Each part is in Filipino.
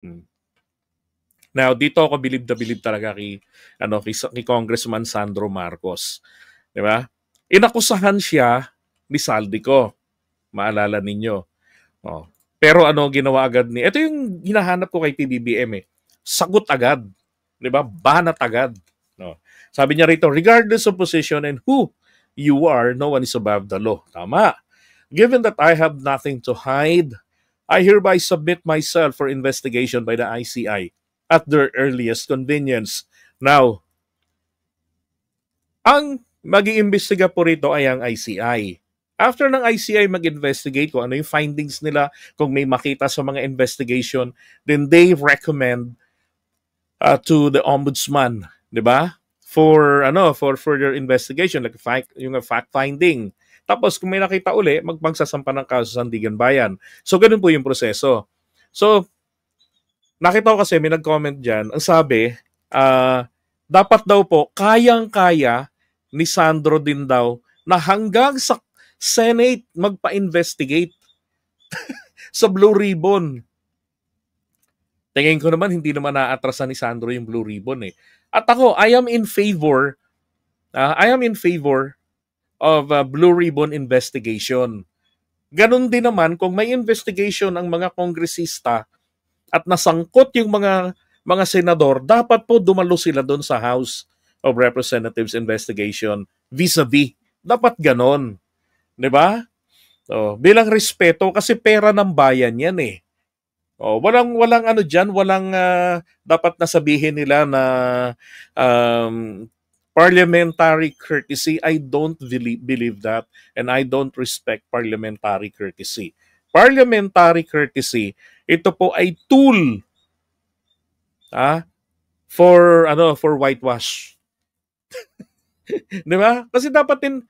Hmm. Now, dito ako bilib na bilib talaga kay Congressman Sandro Marcos. Di ba? Inakusahan siya ni Saldico. Maalala ninyo. Oh. Pero ano ginawa agad ni... Ito yung hinahanap ko kay PBBM eh. Sagot agad. Di ba? Banat agad. No. Sabi niya rito, regardless of position and who you are, no one is above the law. Tama. Given that I have nothing to hide, I hereby submit myself for investigation by the ICI at their earliest convenience. Now, ang mag-iimbestiga po rito ay ang ICI. After ng ICI mag-investigate kung ano yung findings nila, kung may makita sa mga investigation, then they recommend to the ombudsman, 'di ba? For further investigation like yung fact finding. Tapos kung may nakita uli, magpagsasampa ng kaso sa Sandigan Bayan. So ganun po yung proseso. So nakita ko kasi may nag-comment diyan, ang sabi, dapat daw po kayang-kaya ni Sandro din daw na hanggang sa Senate magpa-investigate sa Blue Ribbon. Tingin ko naman hindi naman naatrasan ni Sandro yung Blue Ribbon eh. At ako, I am in favor of Blue Ribbon investigation. Ganon din naman kung may investigation ang mga kongresista at nasangkot yung mga senador, dapat po dumalo sila doon sa House of Representatives investigation vis-a-vis. Dapat ganon. 'Di ba? So, bilang respeto kasi pera ng bayan 'yan eh. Walang ano diyan, walang dapat na sabihin nila na parliamentary courtesy. I don't believe that and I don't respect parliamentary courtesy. Parliamentary courtesy, ito po ay tool for whitewash. 'Di ba? Kasi dapat din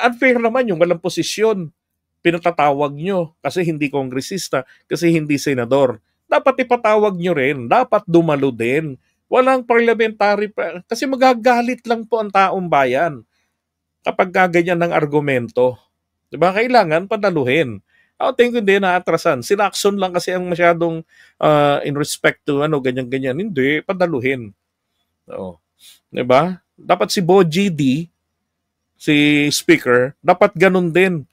unfair naman yung walang posisyon. Pinatatawag nyo kasi hindi kongresista, kasi hindi senador. Dapat ipatawag nyo rin. Dapat dumalo din. Walang parliamentary kasi magagalit lang po ang taong bayan kapag gaganyan ng argumento. 'Di ba? Kailangan padaluhin. Ako tingin ko hindi naatrasan. Sinakson lang kasi ang masyadong in respect to ganyan-ganyan. Hindi, padaluhin. Oo. 'Di ba? Dapat si Boji D, si speaker, dapat ganun din.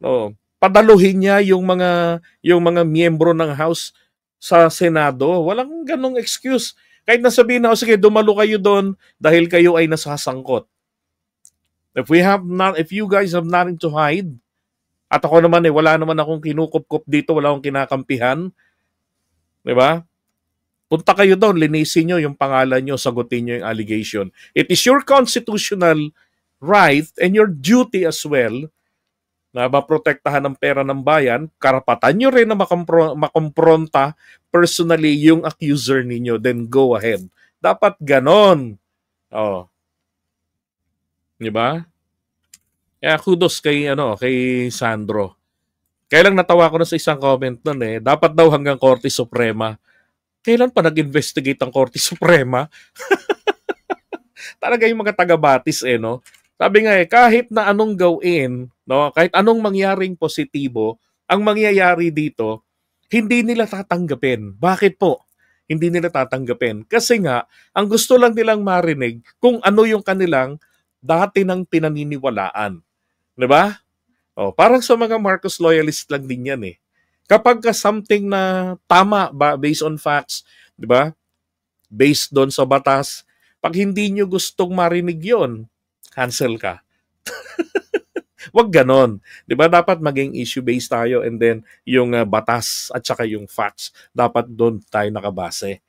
Oo. Padaluhin niya yung mga miyembro ng House sa Senado. Walang ganong excuse. Kahit nasabihin na, sige, dumalo kayo doon dahil kayo ay nasasangkot. If you guys have nothing to hide, at ako naman wala naman akong kinukup-kup dito, wala akong kinakampihan, di ba? Punta kayo doon, linisin nyo yung pangalan nyo, sagutin nyo yung allegation. It is your constitutional right and your duty as well na maprotektahan ng pera ng bayan, karapatan nyo rin na makompronta personally yung accuser ninyo, then go ahead. Dapat ganon. Di ba? Kaya kudos kay Sandro. Kaya lang natawa ko na sa isang comment nun dapat daw hanggang Korte Suprema. Kailan pa nag-investigate ang Korte Suprema? Talaga yung mga taga-Batis no? Sabi nga kahit na anong gawin, no, kahit anong mangyaring positibo, ang mangyayari dito, hindi nila tatanggapin. Bakit po? Hindi nila tatanggapin. Kasi nga, ang gusto lang nilang marinig kung ano yung kanilang dati nang pinaniniwalaan. 'Di ba? Parang sa mga Marcos loyalist lang din yan Kapag something na tama ba based on facts, 'di ba? Based doon sa batas, pag hindi nyo gustong marinig 'yon, cancel ka. Wag ganon. 'Di ba? Dapat maging issue-based tayo and then yung batas at saka yung facts, dapat doon tayo nakabase.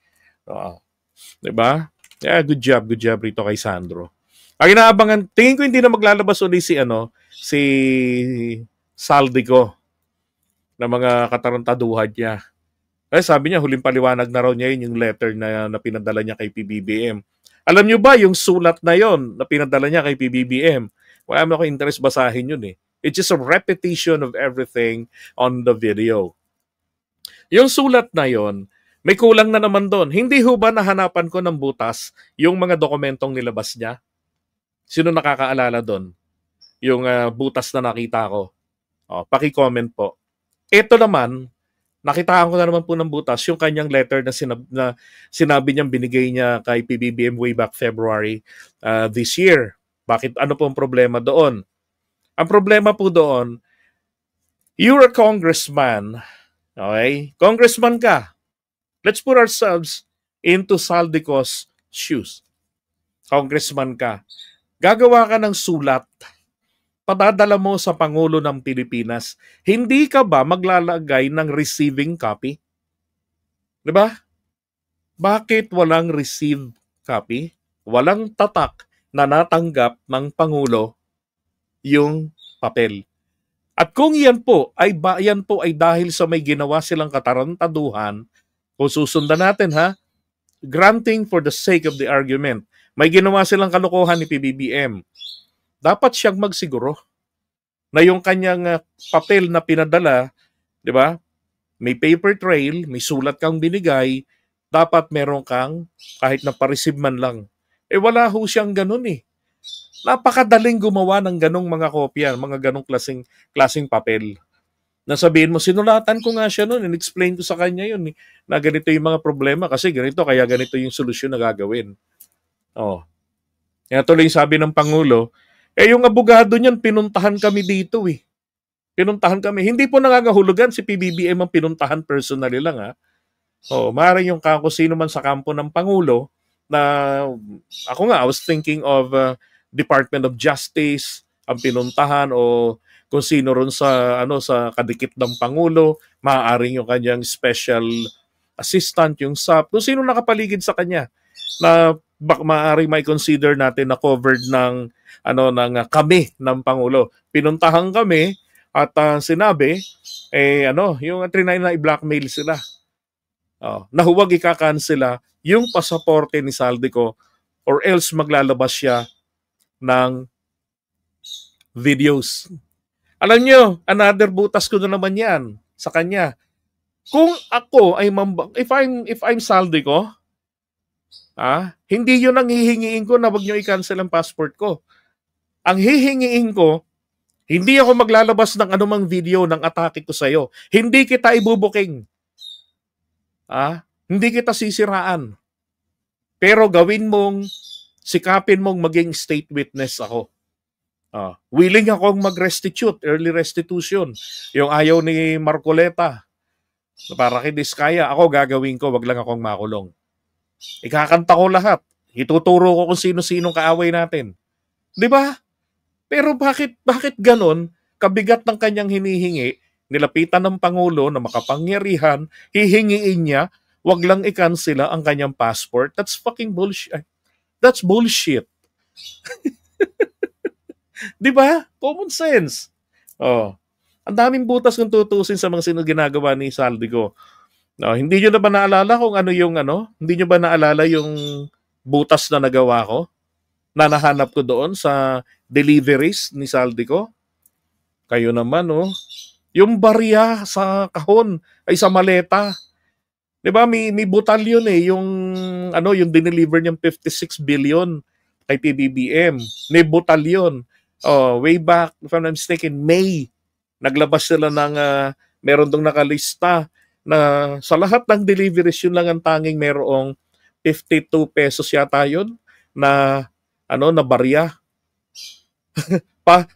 'Di ba? Yeah, good job rito kay Sandro. Ang inaabangan, tingin ko hindi na maglalabas uli si Saldico na mga katarantaduhan niya. Sabi niya, huling paliwanag na raw niya yung letter na pinadala niya kay PBBM. Alam niyo ba yung sulat na yon na pinadala niya kay PBBM? Wala mo ako interest basahin yun It's just a repetition of everything on the video. Yung sulat na yon, may kulang na naman doon. Hindi ho ba nahanapan ko ng butas yung mga dokumentong nilabas niya? Sino nakakaalala doon? Yung butas na nakita ko. Paki-comment po. Ito naman, Nakitaan ko na naman po ng butas yung kanyang letter na, sinabi niyang binigay niya kay PBBM way back February this year. Bakit? Ano po ang problema doon? Ang problema po doon, you're a congressman. Okay? Congressman ka. Let's put ourselves into Saldico's shoes. Congressman ka. Gagawa ka ng sulat. Padadala mo sa Pangulo ng Pilipinas. Hindi ka ba maglalagay ng receiving copy? Diba? Bakit walang receive copy? Walang tatak na natanggap ng Pangulo yung papel. At kung yan po ay dahil sa may ginawa silang katarantaduhan, kung susundan natin granting for the sake of the argument, may ginawa silang kalokohan ni PBBM, dapat siyang magsiguro na yung kanyang papel na pinadala, di ba? May paper trail, may sulat kang binigay, dapat meron kang kahit na pa-receive man lang. Wala ho siyang ganun eh. Napakadaling gumawa ng ganong mga kopya, mga ganong klaseng papel. Nasabihin mo, sinulatan ko nga siya noon, in-explain ko sa kanya yun, na ganito yung mga problema kasi ganito, kaya ganito yung solusyon na gagawin. Oh. Kaya tuloy sabi ng Pangulo, yung abogado niyan, pinuntahan kami dito eh. Pinuntahan kami. Hindi po nangangahulugan si PBBM ang pinuntahan personally lang maaaring yung sino man sa kampo ng Pangulo na ako nga, I was thinking of Department of Justice ang pinuntahan o kung sino ron sa kadikit ng Pangulo, maaaring yung kanyang special assistant, yung SAP, kung sino nakapaligid sa kanya na maaaring may consider natin na covered ng kami ng Pangulo. Pinuntahan kami at sinabi yung trinay na i-blackmail sila. Na huwag ikakansela yung pasaporte ni Saldico or else maglalabas siya ng videos. Alam nyo, another butas ko na naman yan sa kanya. Kung ako ay if I'm Saldico, hindi yun ang hihingiin ko na wag nyo i-cancel ang passport ko. Ang hihingiin ko, hindi ako maglalabas ng anumang video ng atake ko sa'yo. Hindi kita ibubuking. Hindi kita sisiraan. Pero sikapin mong maging state witness ako. Willing akong mag-restitute, early restitution. Yung ayaw ni Marcoleta, para kay Diskaya, ako gagawin ko, wag lang akong makulong. Ikakanta ko lahat. Ituturo ko kung sino-sinong kaaway natin. Di ba? Pero bakit ganon? Kabigat ng kanyang hinihingi, nilapitan ng Pangulo na makapangyarihan, hihingiin niya, wag lang i-cancela ang kanyang passport. That's fucking bullshit. That's bullshit. Di ba? Common sense. Ang daming butas kung tutusin sa mga ginagawa ni Saldico. Hindi nyo na ba naalala kung hindi nyo ba naalala yung butas na nagawa ko? Na nahanap ko doon sa deliveries ni Saldico? Kayo naman, yung barya sa kahon ay sa maleta. 'Di ba? May butal yun yung dineliver niyang 56 billion kay PBBM. May butal yun. Way back, if I'm not mistaken, May. Naglabas sila ng meron dong nakalista na sa lahat ng deliveries yun lang ang tanging merong 52 pesos yata yun na na barya.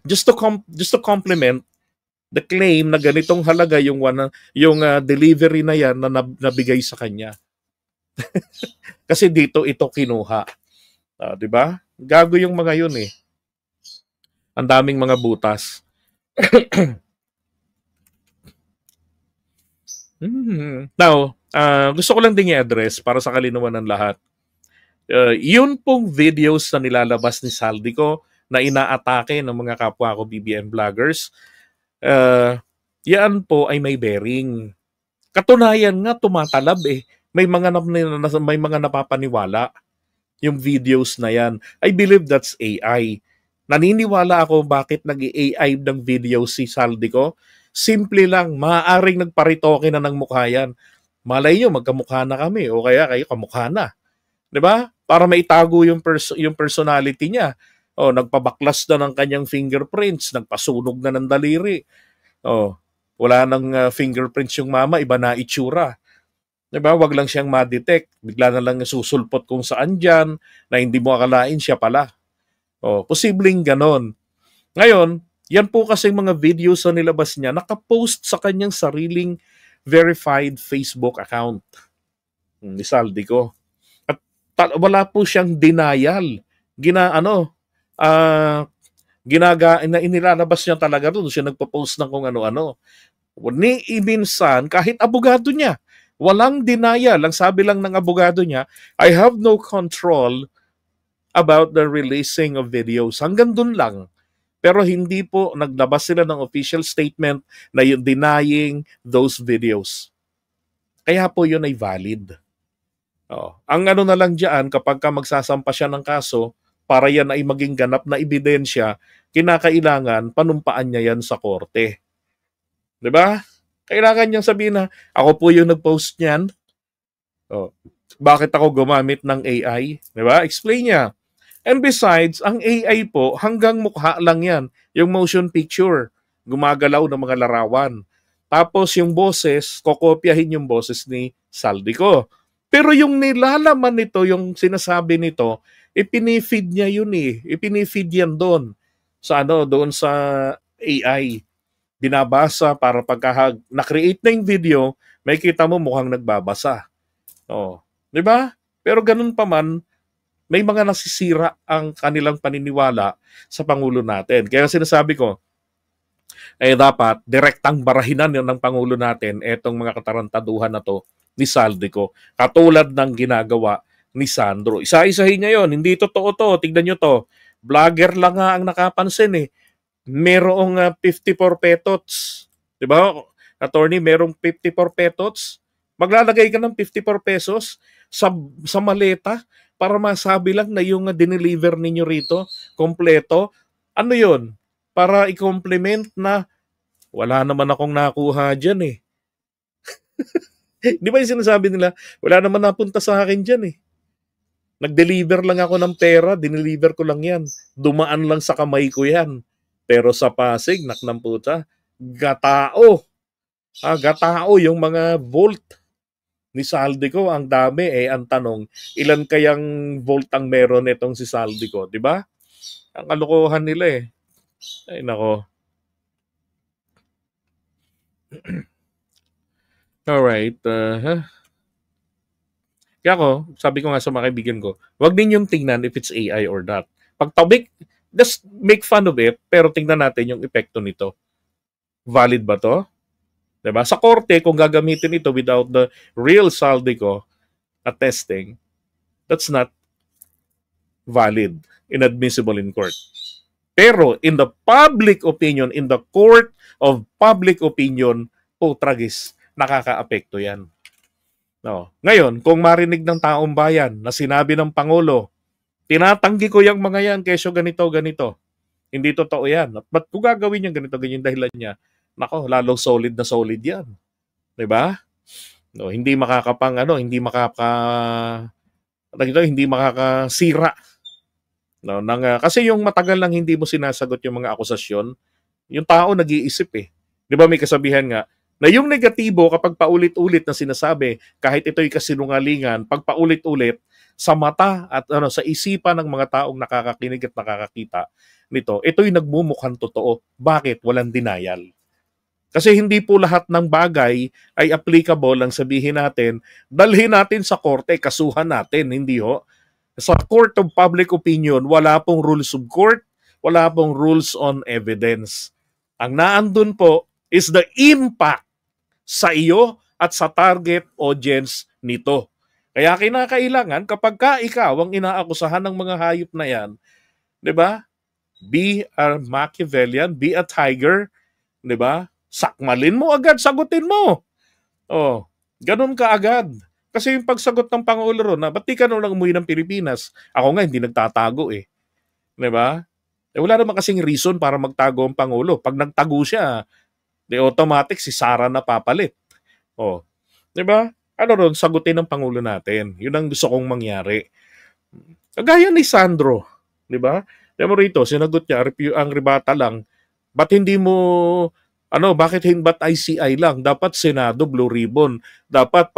Just to complement the claim na ganitong halaga yung delivery na yan na nabigay sa kanya. Kasi dito ito kinuha. 'Di ba? Gago yung mga yun eh. Ang daming mga butas. Now, gusto ko lang ding i-address para sa kalinawan ng lahat. Yun pong videos na nilalabas ni Saldico na inaatake ng mga kapwa ko BBM vloggers, yan po ay may bearing. Katunayan nga, tumatalab eh. May mga napapaniwala yung videos na yan. I believe that's AI. Naniniwala ako bakit nag-AI ng video si Saldico. Simple lang, maaaring nagparitoke na ng mukha yan. Malay nyo, magkamukha na kami o kaya kayo kamukha na. 'Di ba? Para maitago yung personality niya. Nagpabaklas na ng kanyang fingerprints, nagpasunog na ng daliri. Wala nang fingerprints yung mama, iba na itsura. Diba? Wag lang siyang ma-detect. Bigla na lang susulpot kung saan dyan na hindi mo akalain siya pala. Posibleng ganon. Ngayon, yan po kasing mga videos na nilabas niya, nakapost sa kanyang sariling verified Facebook account ni Saldico. At wala po siyang denial. Inilalabas niya talaga doon. Siya nagpo-post ng kung ano-ano. Ni minsan, kahit abogado niya, walang denial. Ang sabi lang ng abogado niya, I have no control about the releasing of videos. Hanggang dun lang. Pero hindi po naglabas sila ng official statement na yung denying those videos. Kaya po yun ay valid. Ang ano na lang dyan, kapag ka magsasampa siya ng kaso, para yan ay maging ganap na ebidensya, kinakailangan panumpaan niya yan sa korte. Diba? Kailangan niyang sabihin na, ako po yung nag-post niyan. Bakit ako gumamit ng AI? Diba? Explain niya. And besides, ang AI po, hanggang mukha lang yan. Yung motion picture, gumagalaw ng mga larawan. Tapos yung boses, kokopyahin yung boses ni Saldico. Pero yung nilalaman nito, yung sinasabi nito, ipinifeed niya yun eh. Ipinifeed yan doon. Doon sa AI. Binabasa para pagka na-create na yung video, may kita mo mukhang nagbabasa. Di ba? Pero ganun pa man, may mga nasisira ang kanilang paniniwala sa Pangulo natin. Kaya sinasabi ko, dapat direktang barahinan yun ng Pangulo natin etong mga katarantaduhan na to ni Saldico. Katulad ng ginagawa ni Sandro. Isa-isahin niya yun. Hindi totoo to. Tignan nyo to. Vlogger lang nga ang nakapansin eh. Merong 54 petots. Diba? Attorney, merong 54 petots. Maglalagay ka ng 54 pesos sa maleta para masabi lang na yung dineliver ninyo rito, kompleto. Ano yun? Para i-compliment na wala naman akong nakuha dyan eh. Di ba yung sinasabi nila, wala naman napunta sa akin dyan eh. Nag-deliver lang ako ng pera, dineliver ko lang yan. Dumaan lang sa kamay ko yan. Pero sa Pasig, naknang puta, gatao. Gatao yung mga volt ni Saldico, ang dami ang tanong, ilan kayang volt ang meron itong si Saldico, di ba? Ang kalokohan nila eh. Ay nako. Alright. Kaya ako, sabi ko nga sa mga kaibigan ko, wag din yung tingnan if it's AI or not. Pagtabik, just make fun of it, pero tingnan natin yung epekto nito. Valid ba to? Diba? Sa korte, kung gagamitin ito without the real Saldico attesting, that's not valid, inadmissible in court. Pero in the public opinion, in the court of public opinion, tragis, nakakaapekto yan. Ngayon, kung marinig ng taong bayan na sinabi ng Pangulo, tinatanggi ko yung mga yan, kesyo ganito. Hindi totoo yan. At ba't ko gagawin yung ganito, ganyan dahilan niya? Nako, lalong solid na solid yan. 'Di ba? Hindi makakasira. Kasi yung matagal nang hindi mo sinasagot yung mga akusasyon, yung tao nag-iisip eh. 'Di ba may kasabihan nga na yung negatibo kapag paulit-ulit na sinasabi, kahit ito'y kasinungalingan, pag paulit-ulit sa mata at sa isipan ng mga taong nakakakinig at nakakakita nito, ito'y nagmumukhang totoo. Bakit? Walang denial. Kasi hindi po lahat ng bagay ay applicable ang sabihin natin, dalhin natin sa korte, kasuhan natin, hindi ho. Sa court of public opinion, wala pong rules of court, wala pong rules on evidence. Ang naandun po is the impact sa iyo at sa target audience nito. Kaya kinakailangan kapag ikaw ang inaakusahan ng mga hayop na yan, 'di ba? Be a Machiavellian, be a tiger, 'di ba? Sakmalin mo agad, sagutin mo. Ganun ka agad. Kasi yung pagsagot ng Pangulo ron, ba't di ka nung lang umuwi ng Pilipinas? Ako nga, hindi nagtatago eh. Diba? Wala naman kasing reason para magtago ang Pangulo. Pag nagtago siya, automatic si Sara na papalit. Diba? Ano ron, sagutin ng Pangulo natin. Yun ang gusto kong mangyari. Kagaya ni Sandro. Diba? Diba rito, sinagot niya, ang ribata lang, ba't hindi mo Bakit ba't ICI lang? Dapat Senado, Blue Ribbon. Dapat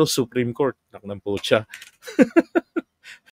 Supreme Court. Naknang po siya.